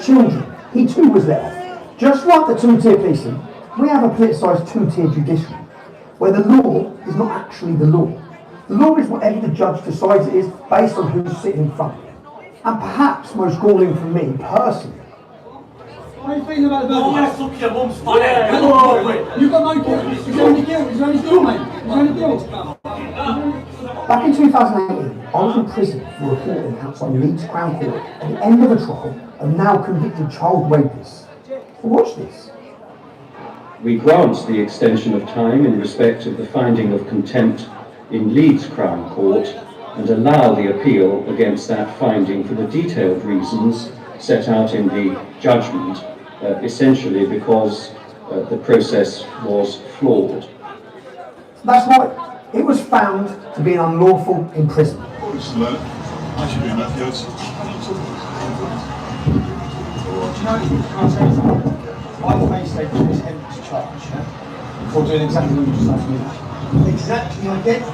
children. He too was let off. Just like the two-tier policing, we have a politicised two-tier judiciary, where the law is not actually the law. The law is whatever the judge decides it is based on who's sitting in front of it. And perhaps most galling for me personally. How are you feeling about the murder? Suck your mum's fun out. You've got no guilt. It's only guilt. It's only guilt, mate. It's only guilt. Back in 2018, I was in prison for reporting outside Leeds Crown Court at the end of a trial of now convicted child rapists. But watch this. We grant the extension of time in respect of the finding of contempt in Leeds Crown Court and allow the appeal against that finding for the detailed reasons set out in the judgment, essentially because the process was flawed. That's right. It was found to be an unlawful imprisonment. I faced a contempt charge for doing exactly what you just asked me. Exactly identical.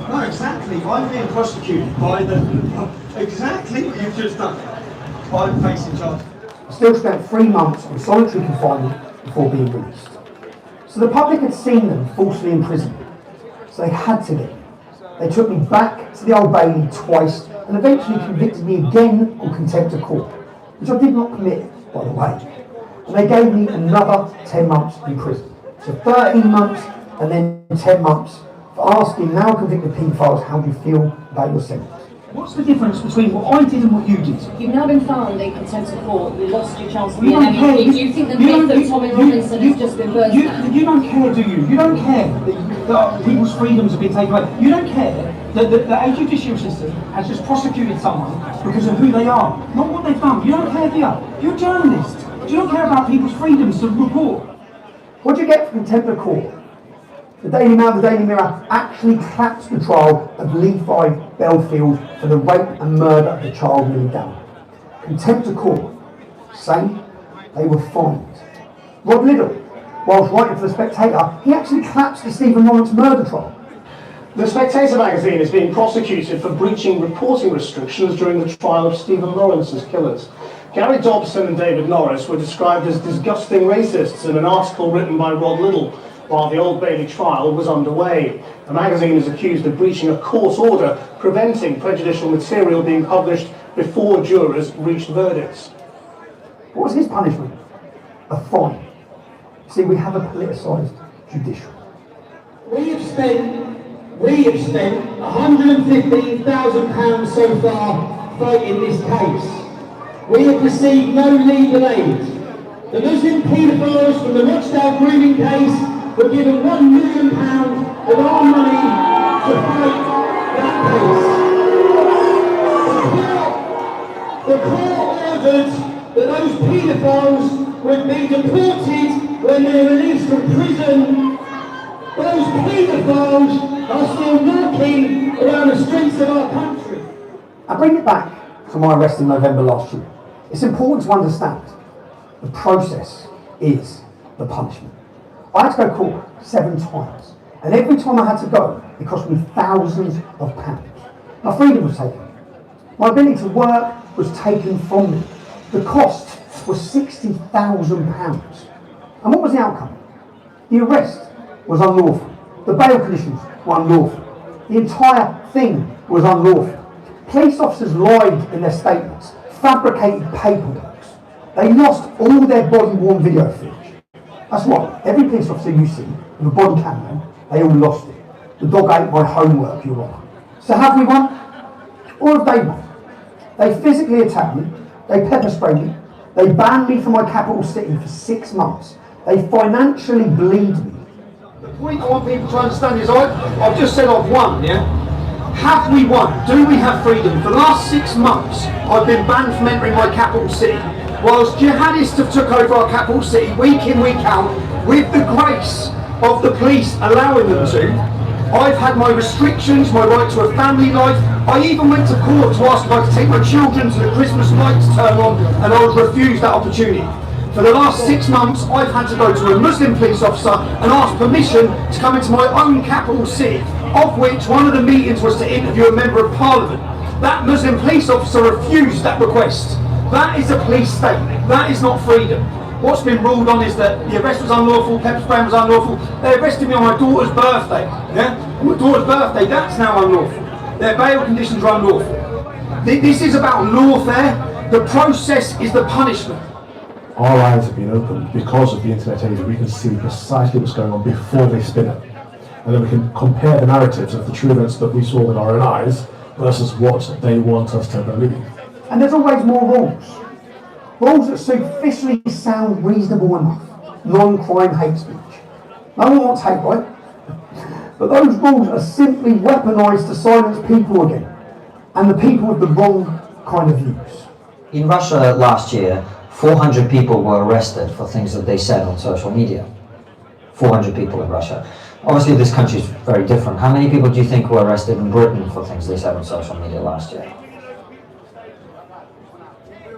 No, exactly. I'm being prosecuted by exactly what you've just done. I'm facing charge. I still spent 3 months in solitary confinement before being released. So the public had seen them falsely imprisoned. So they had to get me. They took me back to the Old Bailey twice and eventually convicted me again on contempt of court, which I did not commit, by the way. And they gave me another 10 months in prison. So 13 months and then 10 months for asking now convicted paedophiles how do you feel about your sentence. What's the difference between what I did and what you did? You've now been found in contempt of court. You lost your chance to be an MEP. Do you think the myth that Tommy Robinson has just been burst down? You don't care, do you? You don't care that people's freedoms have been taken away. You don't care that a judicial system has just prosecuted someone because of who they are, not what they've done. You don't care, do you? You're a journalist. Do you not care about people's freedoms to report? What do you get for contempt of court? The Daily Mail, the Daily Mirror actually clapped the trial of Levi Belfield for the rape and murder of the child Lily Downer. Contempt of court. Same, they were fined. Rod Liddell, whilst writing for The Spectator, he actually claps the Stephen Lawrence murder trial. The Spectator magazine is being prosecuted for breaching reporting restrictions during the trial of Stephen Lawrence's killers. Gary Dobson and David Norris were described as disgusting racists in an article written by Rod Liddell while the Old Bailey trial was underway. The magazine is accused of breaching a court order preventing prejudicial material being published before jurors reached verdicts. What was his punishment? A fine. See, we have a politicised judicial. We have spent £115,000 so far fighting this case. We have received no legal aid. The Muslim paedophiles from the Rochdale grooming case were given £1 million of our money to fight that case. The court ordered that those paedophiles would be deported when they're released from prison. Those paedophiles are still walking around the streets of our country. I bring it back to my arrest in November last year. It's important to understand the process is the punishment. I had to go to court 7 times, and every time I had to go, it cost me thousands of pounds. My freedom was taken. My ability to work was taken from me. The cost was £60,000. And what was the outcome? The arrest was unlawful. The bail conditions were unlawful. The entire thing was unlawful. Police officers lied in their statements, fabricated paperwork. They lost all their body-worn video footage. That's right, every police officer you see with a body camera, they all lost it. The dog ate my homework, Your Honour. So have we won? Or have they won? They physically attacked me, they pepper sprayed me, they banned me from my capital city for 6 months, they financially bleed me. The point I want people to understand is I've just said I've won, yeah? Have we won? Do we have freedom? For the last 6 months, I've been banned from entering my capital city. Whilst jihadists have took over our capital city week in, week out, with the grace of the police allowing them to, I've had my restrictions, my right to a family life. I even went to court to ask if I could take my children to the Christmas lights turn on, and I was refused that opportunity. For the last 6 months, I've had to go to a Muslim police officer and ask permission to come into my own capital city, of which one of the meetings was to interview a member of parliament. That Muslim police officer refused that request. That is a police state. That is not freedom. What's been ruled on is that the arrest was unlawful, pepper spray was unlawful. They arrested me on my daughter's birthday. Yeah? On my daughter's birthday, that's now unlawful. Their bail conditions are unlawful. This is about lawfare. The process is the punishment. Our eyes have been opened because of the internet age. We can see precisely what's going on before they spin it. And then we can compare the narratives of the true events that we saw with our own eyes versus what they want us to believe. And there's always more rules. Rules that superficially sound reasonable enough. Non-crime hate speech. No one wants hate, right? But those rules are simply weaponised to silence people again. And the people with the wrong kind of views. In Russia last year, 400 people were arrested for things that they said on social media. 400 people in Russia. Obviously this country is very different. How many people do you think were arrested in Britain for things they said on social media last year?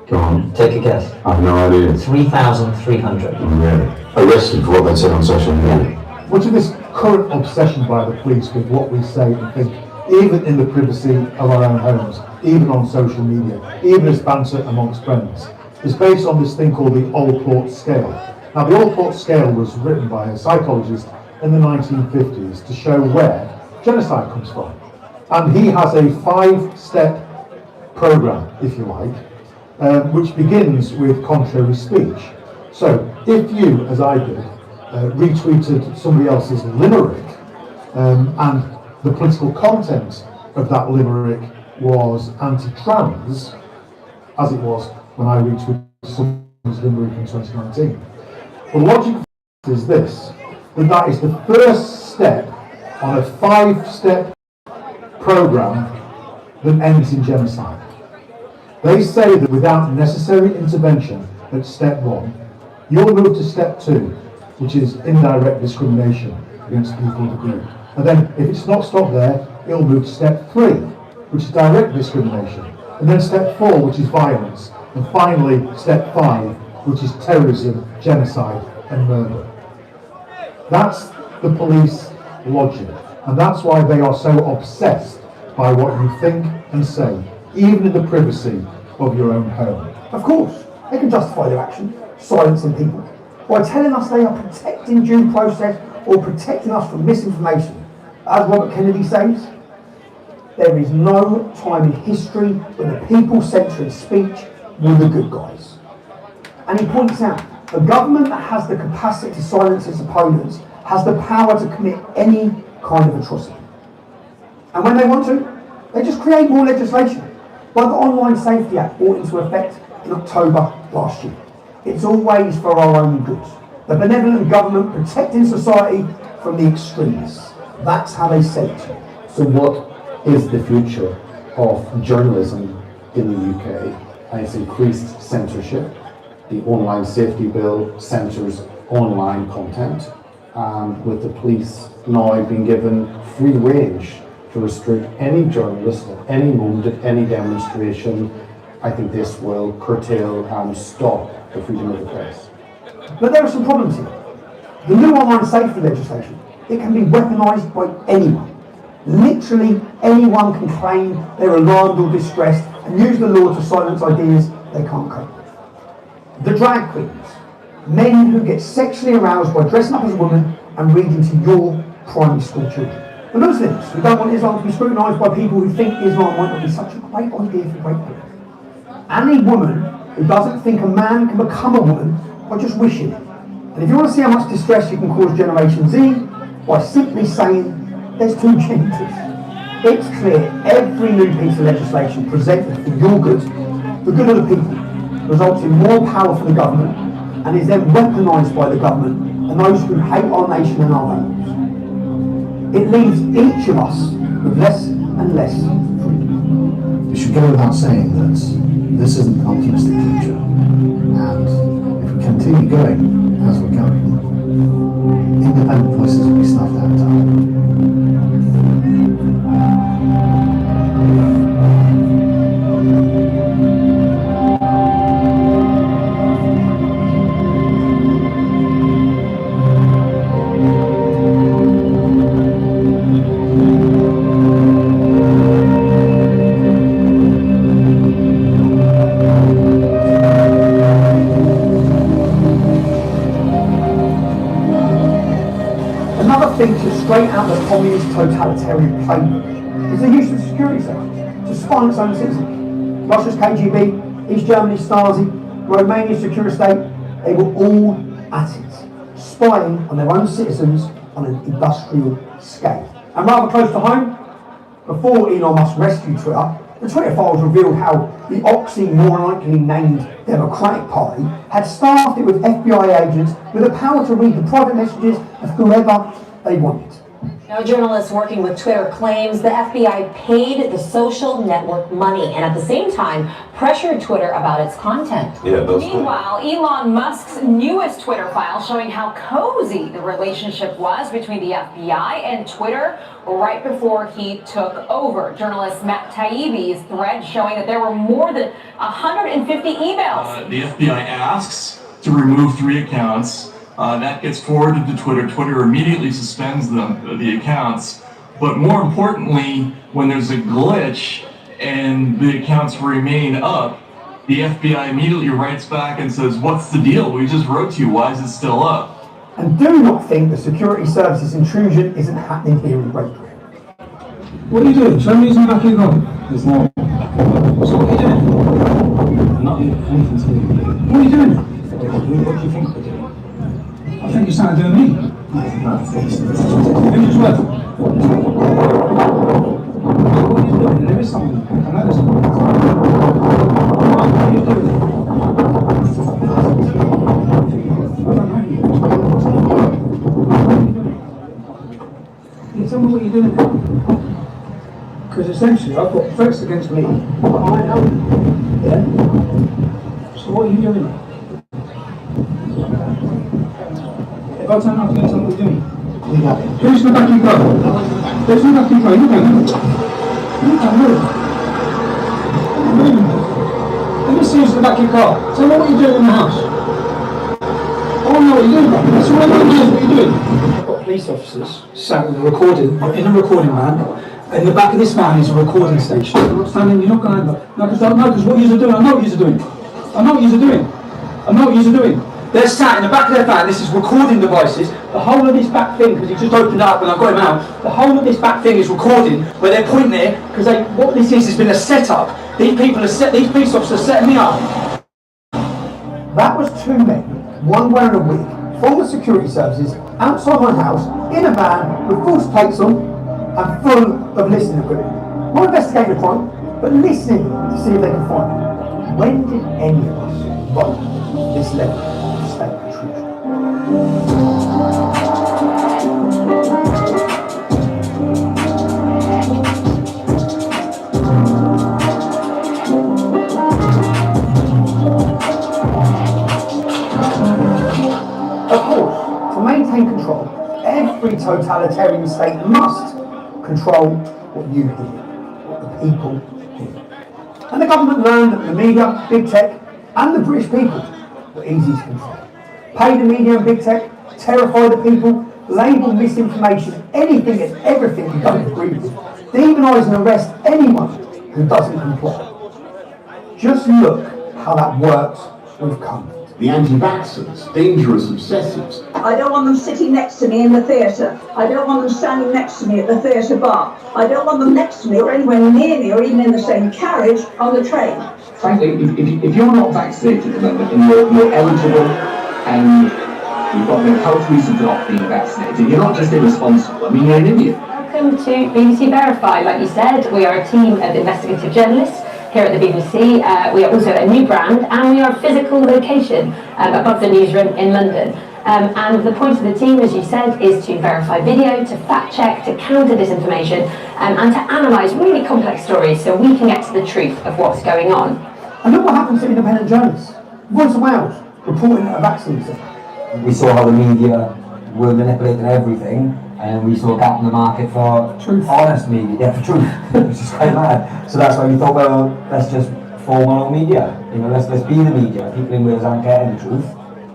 Go on. Take a guess. I've no idea. 3,300. Really? Arrested for what they said on social media? Much of this current obsession by the police with what we say and think, even in the privacy of our own homes, even on social media, even as banter amongst friends, is based on this thing called the Allport scale. Now, the Allport scale was written by a psychologist in the 1950s to show where genocide comes from. And he has a 5-step program, if you like, which begins with contrary speech. So, if you, as I did, retweeted somebody else's limerick, and the political content of that limerick was anti-trans, as it was when I retweeted someone's limerick in 2019. The logic is this, that is the first step on a 5-step program that ends in genocide. They say that without necessary intervention at step 1, you'll move to step 2, which is indirect discrimination against people of the group. And then, if it's not stopped there, it'll move to step 3, which is direct discrimination. And then step 4, which is violence. And finally, step 5, which is terrorism, genocide, and murder. That's the police logic. And that's why they are so obsessed by what you think and say, even in the privacy of your own home. Of course, they can justify their action, silencing people, by telling us they are protecting due process or protecting us from misinformation. As Robert Kennedy says, there is no time in history when the people-centred speech were the good guys. And he points out, a government that has the capacity to silence its opponents has the power to commit any kind of atrocity. And when they want to, they just create more legislation, like the Online Safety Act brought into effect in October last year. It's always for our own good. The benevolent government protecting society from the extremists. That's how they say it. So what is the future of journalism in the UK? And it's increased censorship. The Online Safety Bill censors online content, with the police now being given free range to restrict any journalist at any moment, at any demonstration. I think this will curtail and stop the freedom of the press. But there are some problems here. The new online safety legislation, it can be weaponised by anyone. Literally anyone can claim they're alarmed or distressed and use the law to silence ideas they can't cope with. The drag queens, men who get sexually aroused by dressing up as a woman and reading to your primary school children. The Muslims who don't want Islam to be scrutinised by people who think Islam might not be such a great idea for great people. Any woman who doesn't think a man can become a woman by just wishing it. And if you want to see how much distress you can cause Generation Z, by simply saying there's two genders. It's clear every new piece of legislation presented for your good, the good of the people, results in more power for the government and is then weaponised by the government and those who hate our nation and our values. It leaves each of us with less and less freedom. It should go without saying that this isn't an optimistic future, and if we continue going as we're going, independent voices will be snuffed out of time. straight out the communist totalitarian playbook is the use of security services to spy on its own citizens. Russia's KGB, East Germany's Stasi, Romania's secure state, they were all at it, spying on their own citizens on an industrial scale. And rather close to home, before Elon Musk rescued Twitter, the Twitter files revealed how the oxymoronically named Democratic Party had staffed it with FBI agents with the power to read the private messages of whoever they wanted. Now, journalists working with Twitter claims the FBI paid the social network money and at the same time pressured Twitter about its content. Yeah, that's Meanwhile, Elon Musk's newest Twitter file showing how cozy the relationship was between the FBI and Twitter right before he took over. Journalist Matt Taibbi's thread showing that there were more than 150 emails. The FBI asks to remove 3 accounts. That gets forwarded to Twitter. Twitter immediately suspends the accounts. But more importantly, when there's a glitch and the accounts remain up, the FBI immediately writes back and says, "What's the deal? We just wrote to you. Why is it still up?" And do not think the security services intrusion isn't happening here in Great Britain. What are you doing? Show me some back in on. There's more. So what are you doing? Not anything to do. What are you doing? What do you think we're doing? I think you started doing me. Finish what? What are you doing? There is something. I know there's something. What are you doing? You tell me what you're doing now. Because essentially I've got threats against me. I know. Yeah? So what are you doing? If I turn up, you're going to tell me what you're doing. Who's the back you go? Who's the back you go? You don't know. You don't know. Let me see who's the back you car. Tell me what you're doing in the house. I want to know what you're doing, bro. That's all I want to know is what you're doing. I've got police officers sat in a recording van. In the back of this van is a recording station. You're not standing, you're not going over. No, because what you're doing, I know what you're doing. I know what you're doing. I know what you're doing. They're sat in the back of their van, this is recording devices. The whole of this back thing, because he just opened it up and I got him out, the whole of this back thing is recording, where they're pointing there, because what this is has been a setup. These police officers setting me up. That was 2 men, one wearing a wig, from the security services, outside my house, in a van, with false plates on, and full of listening equipment. Not investigating the crime, but listening to see if they can find it. When did any of us vote this level of state intrusion? Of course, to maintain control, every totalitarian state must control what you hear, what the people hear. And the government learned that the media, big tech, and the British people were easy to control. Pay the media and big tech, terrify the people, label misinformation, anything and everything you don't agree with, demonise and arrest anyone who doesn't comply. Just look how that works with COVID. The anti-vaxxers, dangerous obsessives. I don't want them sitting next to me in the theatre. I don't want them standing next to me at the theatre bar. I don't want them next to me or anywhere near me or even in the same carriage on the train. Frankly, if you're not vaccinated at the moment and you're eligible and you've got no health reason for not being vaccinated, you're not just irresponsible, I mean, you're an idiot. Welcome to BBC Verify. Like you said, we are a team of investigative journalists here at the BBC. We are also a new brand and we are a physical location above the newsroom in London. And the point of the team, as you said, is to verify video, to fact check, to counter disinformation and to analyse really complex stories so we can get to the truth of what's going on. And look what happens to independent journalists. Voice of Wales reporting a vaccine thing. We saw how the media were manipulating everything, and we saw a gap in the market for honest media, for truth, which is quite mad. So that's why we thought, well, let's just form our own media. You know, let's be the media. People in Wales aren't getting the truth.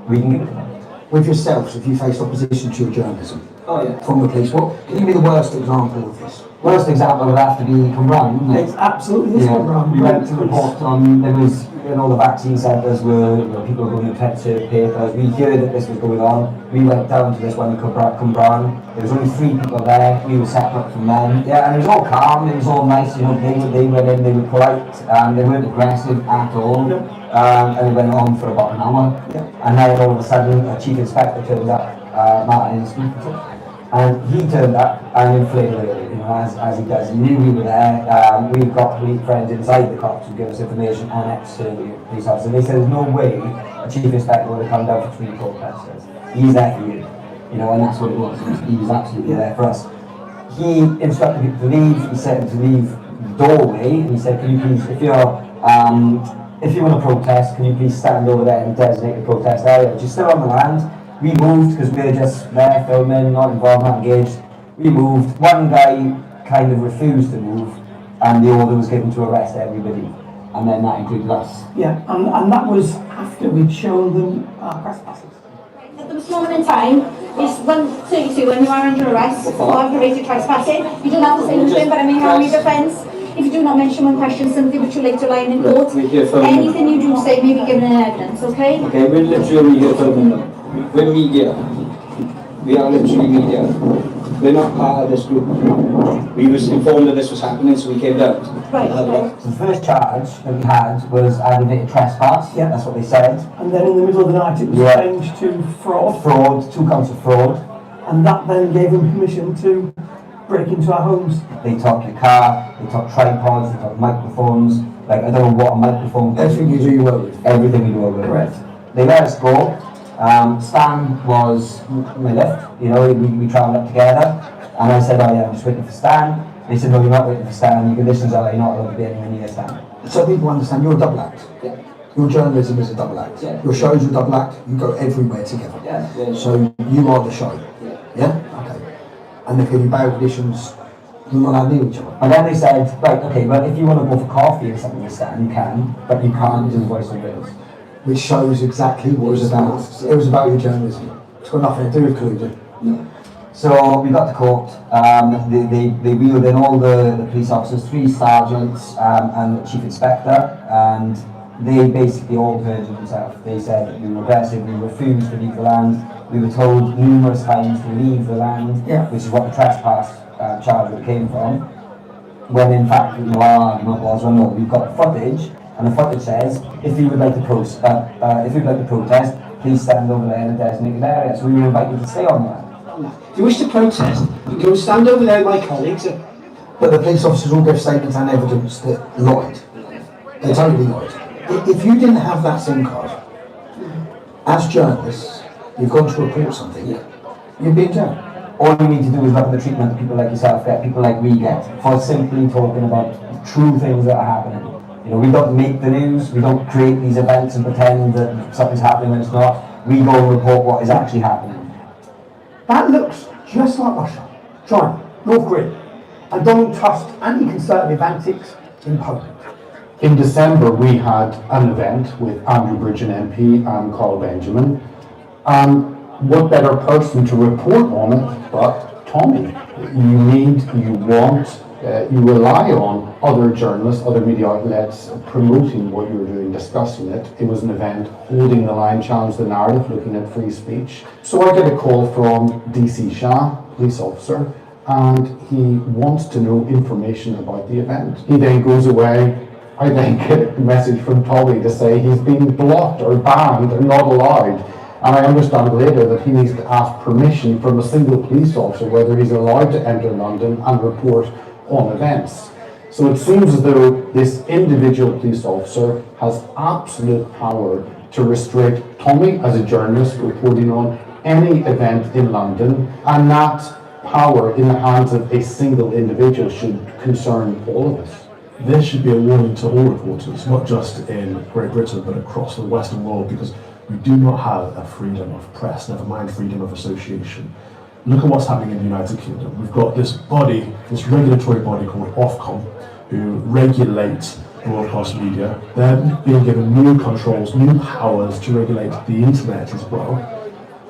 We can give it to them. With yourselves, if you faced opposition to your journalism Oh yeah. from the police, what can you be the worst example of this? Worst example would have to be Cumbrae, wouldn't it? It's absolutely Cumbrae. We went to report on, there was, the vaccine centres were, people were going to protect papers. We heard that this was going on. We went down to this one in Cumbrae. There was only 3 people there. We were separate from them. Yeah, and it was all calm. It was all nice. They went in. They were polite. They weren't aggressive at all. And it went on for about an hour. And then all of a sudden, a chief inspector turned up, Martin Speaker. And he turned up and inflated it, as he does. He knew we were there. We've got friends inside the cops who give us information and externally police officers. They said there's no way a chief inspector would have come down for 3 protesters. He's there for you, and that's what it was. He was absolutely there for us. He instructed people to leave. He said to leave the doorway. And he said, "Can you please, if you want to protest, can you please stand over there and designate the protest area, which is still on the land." We moved because we were just there filming, not involved, not engaged. We moved. One guy kind of refused to move, and the order was given to arrest everybody, and then that included us. Yeah, and that was after we'd shown them our press passes. At this moment in time, it's 1:32 when you are under arrest for aggravated trespassing. You don't have to say anything, but I may have your defence. If you do not mention one question simply which you later line in court, anything you do say may be given in evidence, okay? Okay, we're literally here filming them. We're media. We are literally media. We're not part of this group. We was informed that this was happening, so we came down. Right, okay. So the first charge that we had was aggravated trespass. Yeah. That's what they said. And then in the middle of the night it was changed to fraud. Fraud, 2 counts of fraud. And that then gave them permission to break into our homes. They took your car, they took tripods, they took microphones. Like, I don't know what a microphone is. Everything you do, you work with. Everything we do, work with. Correct. They let us go. Stan was my lift, we travelled up together, and I said, "Oh yeah, I'm just waiting for Stan." They said, "No, you're not waiting for Stan, your conditions are you're not allowed to be anywhere near Stan." So people understand, you're a double act. Yeah. Your journalism is a double act. Yeah. Your shows are a double act, you go everywhere together. Yeah. So you are the show. Yeah? Okay. And if you bail conditions, you're not allowed near each other. And then they said, right, okay, well, if you want to go for coffee or something with Stan, you can, but you can't do voice on reels. Which shows exactly what it was about. It was about your journalism. It's got nothing to do with Cluedo. No. So we got to court. They wheeled in all the police officers, 3 sergeants and the chief inspector, and they basically all perjured themselves. They said we were aggressive, we refused to leave the land. We were told numerous times to leave the land, which is what the trespass charge came from. When in fact, our argument was, well, no, we've got footage. And the footage says, if you would like to protest, please stand over there in a designated area. So we were invited to stay on that. If you wish to protest, you go stand over there with my colleagues. But the police officers all gave statements and evidence that lied. They totally lied. If you didn't have that SIM card, as journalists, you've gone to report something, you'd be in jail. All you need to do is look at the treatment that people like yourself get, people like we get, for simply talking about true things that are happening. We don't make the news, we don't create these events and pretend that something's happening when it's not. We go and report what is actually happening. That looks just like Russia, China, North Korea, and Donald Tusk's anti-conservative antics in Poland. In December, we had an event with Andrew Bridgen MP and Carl Benjamin. What better person to report on it but Tommy? You rely on other journalists, other media outlets promoting what you're doing, discussing it. It was an event holding the line, challenge the narrative, looking at free speech. So I get a call from DC Shah, police officer, and he wants to know information about the event. He then goes away. I then get a message from Tommy to say he's been blocked or banned or not allowed. And I understand later that he needs to ask permission from a single police officer whether he's allowed to enter London and report on events. So it seems as though this individual police officer has absolute power to restrict Tommy as a journalist reporting on any event in London, and that power in the hands of a single individual should concern all of us. This should be a warning to all reporters, not just in Great Britain but across the Western world, because we do not have a freedom of press, never mind freedom of association. Look at what's happening in the United Kingdom. We've got this body, this regulatory body called Ofcom, who regulates broadcast media. They're being given new controls, new powers to regulate the internet as well.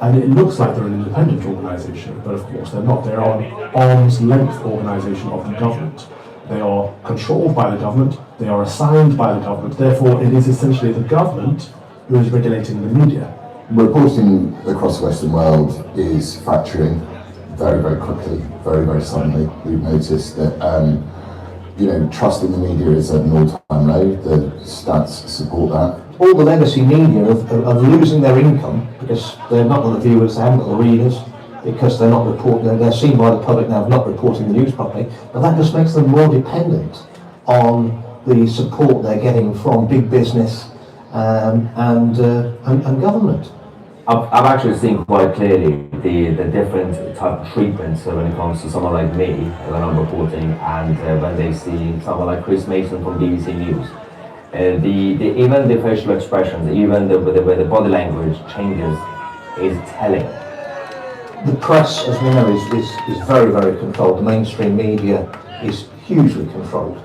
And it looks like they're an independent organisation, but of course they're not. They are an arm's length organisation of the government. They are controlled by the government, they are assigned by the government, therefore it is essentially the government who is regulating the media. Reporting across the Western world is fracturing very, very quickly, very, very suddenly. We've noticed that trust in the media is at an all-time low. The stats support that. All the legacy media are losing their income because they've not got the viewers, they haven't got the readers, because they're not reporting. They're seen by the public now of not reporting the news properly. But that just makes them more dependent on the support they're getting from big business and government. I've actually seen quite clearly the different type of treatments when it comes to someone like me when I'm reporting, and when they see someone like Chris Mason from BBC News. Even the facial expressions, even the way the body language changes is telling. The press, as we know, is very, very controlled. The mainstream media is hugely controlled.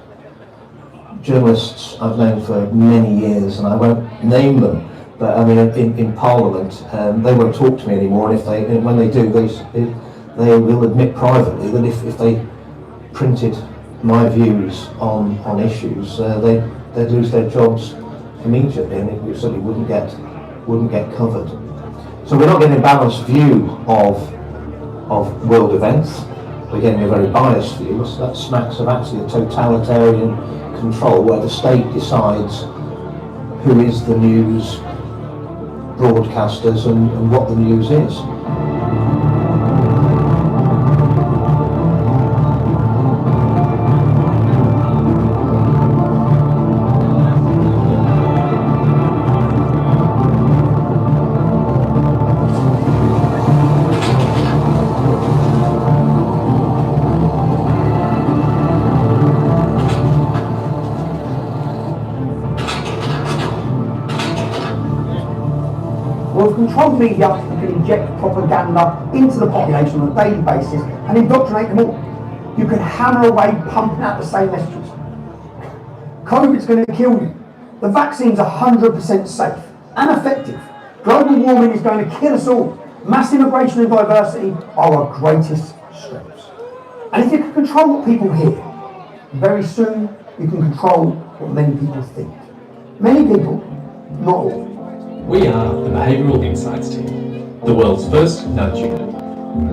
Journalists I've known for many years, and I won't name them, but I mean in Parliament, they won't talk to me anymore. And when they do, they will admit privately that if they printed my views on issues, they'd lose their jobs immediately, and it certainly wouldn't get covered. So we're not getting a balanced view of world events. We're getting a very biased view. That smacks of actually a totalitarian control where the state decides who is the news broadcasters and what the news is. Well, with controlled media, you can inject propaganda into the population on a daily basis and indoctrinate them all. You can hammer away pumping out the same messages. COVID's going to kill you. The vaccine's 100% safe and effective. Global warming is going to kill us all. Mass immigration and diversity are our greatest strengths. And if you can control what people hear, very soon you can control what many people think. Many people, not all. We are the Behavioural Insights team, the world's first nudge unit.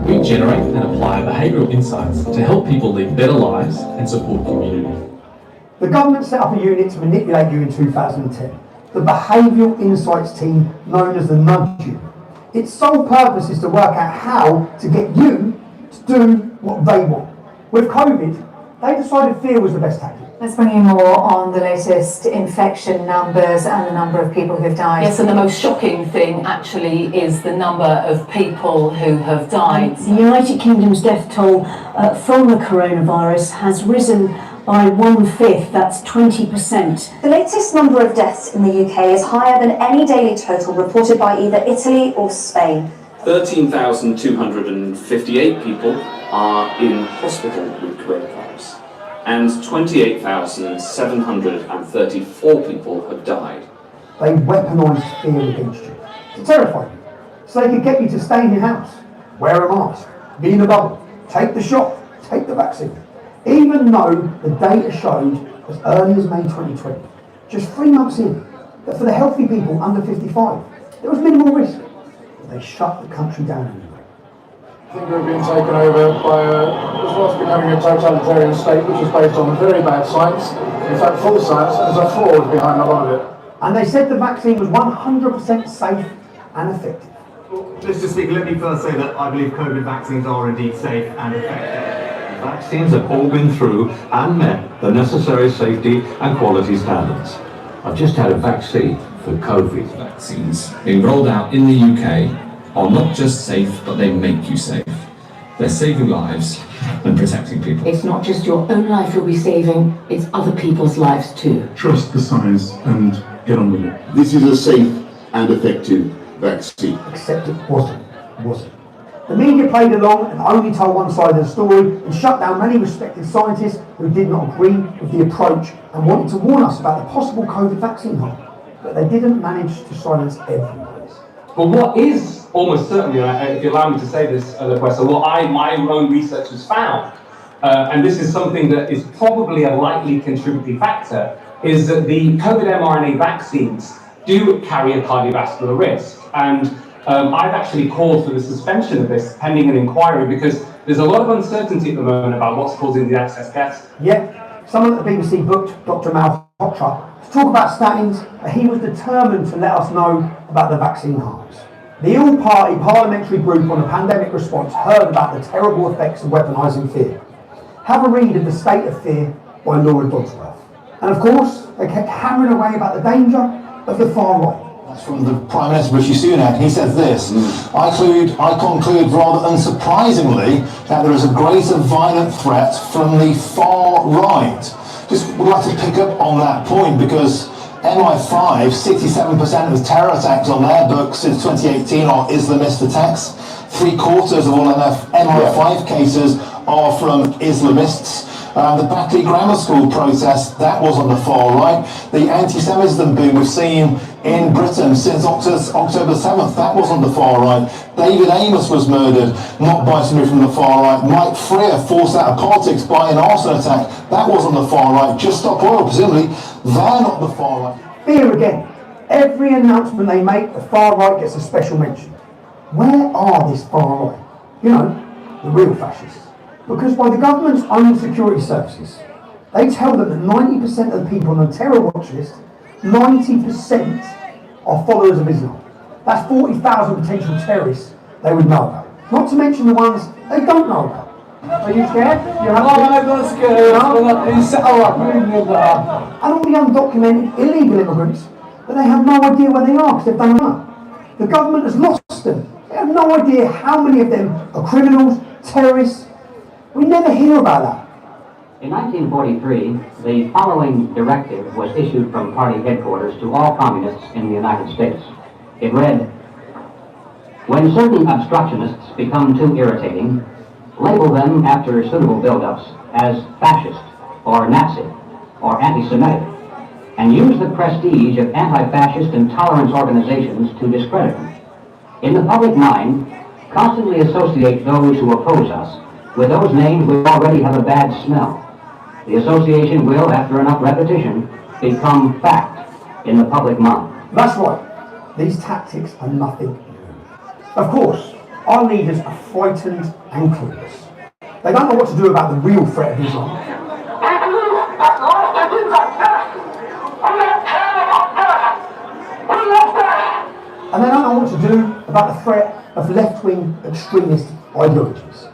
We generate and apply behavioural insights to help people live better lives and support community. The government set up a unit to manipulate you in 2010. The Behavioural Insights team, known as the Nudge Unit. Its sole purpose is to work out how to get you to do what they want. With COVID, they decided fear was the best tactic. Let's bring you more on the latest infection numbers and the number of people who've died. Yes, and the most shocking thing actually is the number of people who have died. The United Kingdom's death toll from the coronavirus has risen by 1/5, that's 20%. The latest number of deaths in the UK is higher than any daily total reported by either Italy or Spain. 13,258 people are in hospital with coronavirus, and 28,734 people have died. They weaponised fear against you to terrify you, so they could get you to stay in your house, wear a mask, be in a bubble, take the shot, take the vaccine. Even though the data showed as early as May 2020, just 3 months in, that for the healthy people under 55, there was minimal risk. But they shut the country down anyway. I think we've been taken over by what's becoming a totalitarian state, which is based on very bad science. In fact, false science, and there's a fraud behind a lot of it. And they said the vaccine was 100% safe and effective. Just to speak, let me first say that I believe COVID vaccines are indeed safe and effective. Vaccines have all been through and met the necessary safety and quality standards. I've just had a vaccine for COVID. Vaccines being rolled out in the UK are not just safe, but they make you safe. They're saving lives and protecting people. It's not just your own life you'll be saving, it's other people's lives too. Trust the science and get on with it. This is a safe and effective vaccine. Except it wasn't. The media played along and only told one side of the story and shut down many respected scientists who did not agree with the approach and wanted to warn us about the possible COVID vaccine harm. But they didn't manage to silence everyone. But what is almost certainly, if you allow me to say this, Professor, my own research has found, and this is something that is probably a likely contributing factor, is that the COVID mRNA vaccines do carry a cardiovascular risk. And I've actually called for the suspension of this pending an inquiry because there's a lot of uncertainty at the moment about what's causing the excess deaths. Yeah, someone at the BBC booked Dr. Malhotra to talk about statins, and he was determined to let us know about the vaccine harms. The all-party parliamentary group on the pandemic response heard about the terrible effects of weaponising fear. Have a read of The State of Fear by Laura Dodsworth. And of course, they kept hammering away about the danger of the far right. That's from the Prime Minister Rishi Sunak. He says this, I conclude rather unsurprisingly that there is a greater violent threat from the far right. Just would like to pick up on that point because MI5, 67% of terror attacks on their books since 2018 are Islamist attacks. 3/4 of all MI5 cases are from Islamists. The Backley Grammar School protest, that was on the far right. The anti-Semitism boom we've seen in Britain since October 7th, that was on the far right. David Amos was murdered, not by somebody from the far right. Mike Freer forced out of politics by an arson attack, that was on the far right. Just Stop Oil, presumably, they're not the far right. Fear again. Every announcement they make, the far right gets a special mention. Where are this far right? You know, the real fascists. Because by the government's own security services, they tell them that 90% of the people on the terror watch list, 90% are followers of Islam. That's 40,000 potential terrorists they would know about. Not to mention the ones they don't know about. Are you scared? You're I'm not scared. And all the undocumented illegal immigrants, but they have no idea where they are because they've done them up. The government has lost them. They have no idea how many of them are criminals, terrorists. We never hear about that. In 1943, the following directive was issued from party headquarters to all communists in the United States. It read, when certain obstructionists become too irritating, label them after suitable build-ups as fascist, or Nazi, or anti-Semitic, and use the prestige of anti-fascist and tolerance organizations to discredit them. In the public mind, constantly associate those who oppose us with those names which already have a bad smell. The association will, after enough repetition, become fact in the public mind. That's right. These tactics are nothing new. Of course, our leaders are frightened and clueless. They don't know what to do about the real threat of Islam. And they don't know what to do about the threat of left-wing extremist ideologies.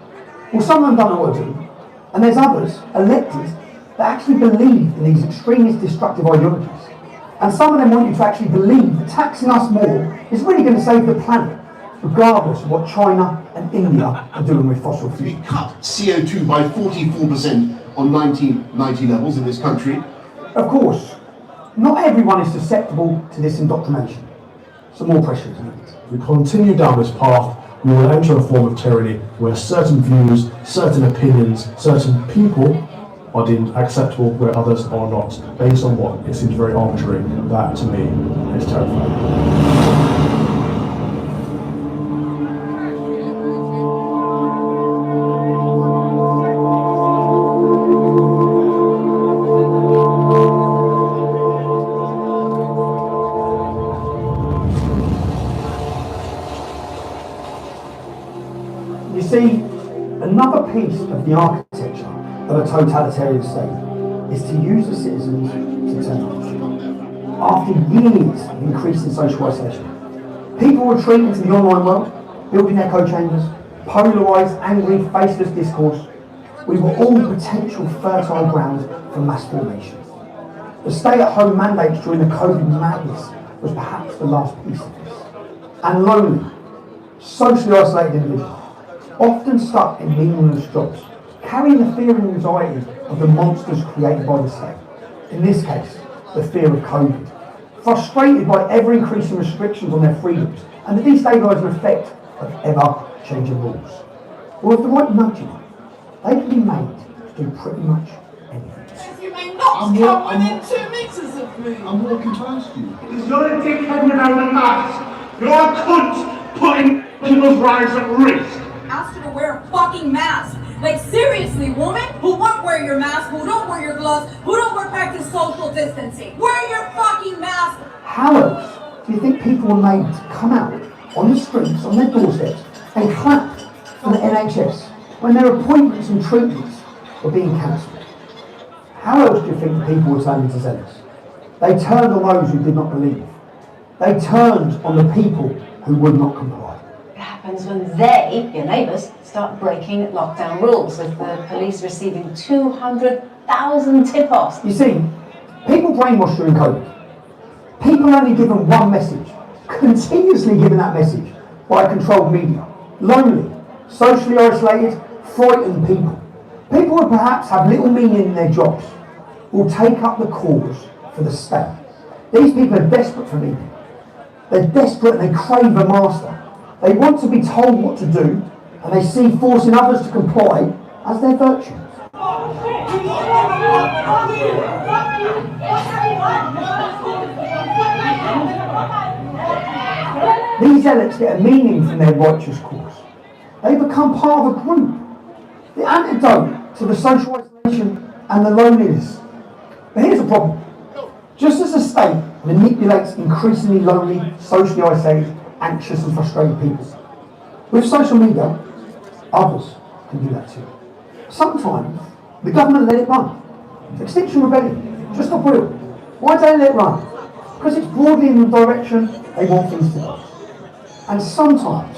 Well, some of them don't know what to do, and there's others elected that actually believe in these extremist destructive ideologies. And some of them want you to actually believe that taxing us more is really going to save the planet, regardless of what China and India are doing with fossil fuels. We cut CO2 by 44% on 1990 levels in this country. Of course, not everyone is susceptible to this indoctrination. Some more pressure is needed. If we continue down this path, we will enter a form of tyranny where certain views, certain opinions, certain people are deemed acceptable where others are not, based on what it seems very arbitrary. That, to me, is terrifying. You see, another piece of the architecture of a totalitarian state is to use the citizens to turn out. After years of increasing social isolation, people retreat into the online world, building echo chambers, polarised, angry, faceless discourse. We were all potential fertile ground for mass formation. The stay-at-home mandates during the COVID madness was perhaps the last piece of this. And lonely, socially isolated individuals, often stuck in meaningless jobs, carrying the fear and anxiety of the monsters created by the state. In this case, the fear of COVID. Frustrated by ever-increasing restrictions on their freedoms and the destabilising effect of ever-changing rules. Or with the right nudging, they can be made to do pretty much anything. You may not come within 2 metres of me. I'm walking past you. You're a dickhead without a mask. You're a cunt putting People's lives at risk. Asked her to wear a fucking mask. Like seriously, woman who won't wear your mask, who don't wear your gloves, who don't practice social distancing. Wear your fucking mask. How else do you think people were made to come out on the streets, on their doorsteps, and clap for the NHS when their appointments and treatments were being cancelled? How else do you think the people were turning to zealots? They turned on those who did not believe. They turned on the people who would not comply. It happens when they, your neighbours, start breaking lockdown rules, with the police receiving 200,000 tip-offs. You see, people brainwashed during COVID. People only given one message, continuously given that message by controlled media. Lonely, socially isolated, frightened people. People who perhaps have little meaning in their jobs will take up the cause for the state. These people are desperate for meaning. They're desperate and they crave a master. They want to be told what to do, and they see forcing others to comply as their virtue. These zealots get a meaning from their righteous cause. They become part of a group. The antidote to the social isolation and the loneliness. But here's the problem. Just as the state manipulates increasingly lonely, socially isolated, anxious and frustrated people, with social media, others can do that too. Sometimes the government let it run. Extinction Rebellion, just stop oil. Why do they let it run? Because it's broadly in the direction they want things to go. And sometimes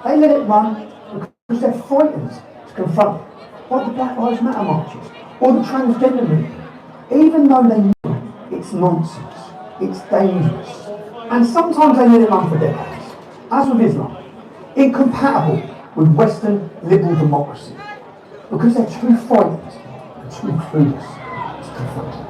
they let it run because they're frightened to confront it, like the Black Lives Matter marches or the transgender movement, even though they know it's nonsense, it's dangerous. And sometimes they let it run for decades, as with Islam, incompatible with Western liberal democracy, because they're too frightened and too clueless to confront it.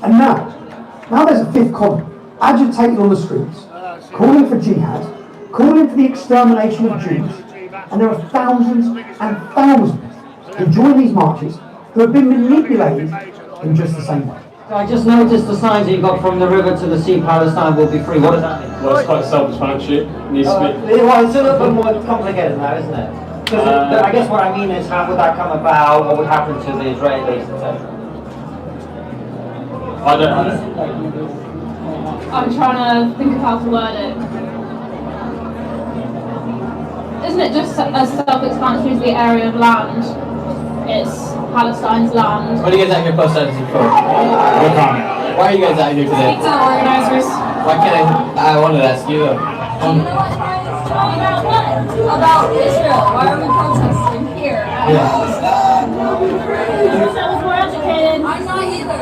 And now there's a fifth column, agitating on the streets, calling for jihad, calling for the extermination of Jews, and there are thousands and thousands who join these marches who have been manipulated in just the same way. I just noticed the signs that you got from the river to the sea, Palestine will be free. What does that mean? Well, it's quite self-explanatory. Well, it's a little bit more complicated now, isn't it? Because I guess what I mean is, how would that come about? What would happen to the Israelis, etc.? I don't know. I'm trying to think of how to word it. Isn't it just as self-explanatory as the area of land? It's Palestine's land. What are you guys out here protesting for? Why are you guys out here today? Speak to the organisers. Why can't I wanted to ask you though. About Israel. Why are we protesting here? I'm not either.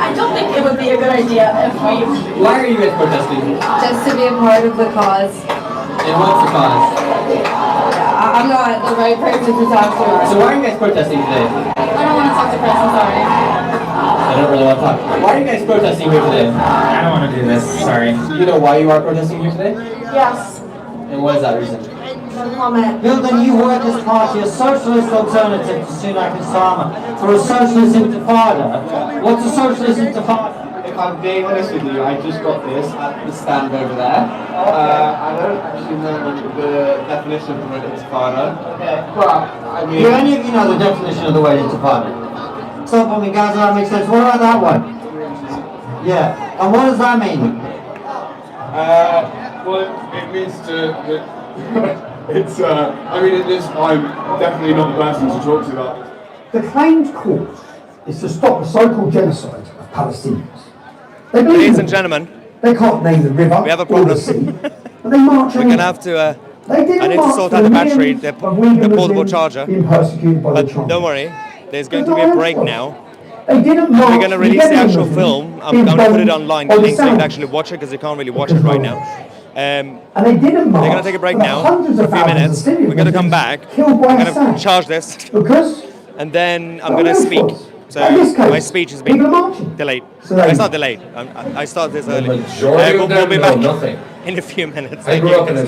I don't think it would be a good idea if we... Why are you guys protesting? Just to be a part of the cause. And what's the cause? I'm not the right person to talk to. So why are you guys protesting today? I don't want to talk to press, I'm sorry. I don't really want to talk. Why are you guys protesting here today? I don't want to do this, sorry. You know why you are protesting here today? Yes. And what is that reason? Build a new workers' party, a socialist alternative to Sunak and Starmer, for a socialist intifada. What's a socialist intifada? If I'm being honest with you, I just got this at the stand over there. I don't actually know the definition of the word intifada. Okay. But, I mean... Do any of you know the definition of the word intifada? Stop on me, guys, that makes sense. What about that one? Yeah. And what does that mean? Well, it means to... It's, I mean, I'm definitely not the person to talk to about this. The claimed cause is to stop a so-called genocide of Palestinians. Ladies and gentlemen, they can't name the river we have a or problem. the sea, but they march We're anyway. going to have to, They didn't I need to march sort for out the battery, millions the of Uyghur portable Muslims charger. being persecuted by But the Chinese. don't worry, there's going to There's be a no break answer. now. They didn't march We're going to release the actual film. I'm going to put it online, the on the link so you can sound. actually watch it because you can't really watch it right now. And they didn't march. They're going to take a break for the now hundreds for a of few thousands minutes. of Syrian We're going to come Muslims back. killed by I'm going Assad. to charge this. Because and then I'm no going to speak. response. So In this case, my speech has been people are marching. delayed. So they- It's not delayed. I started this early. majority of We'll them be know back nothing. in a few minutes. I grew up in Israel.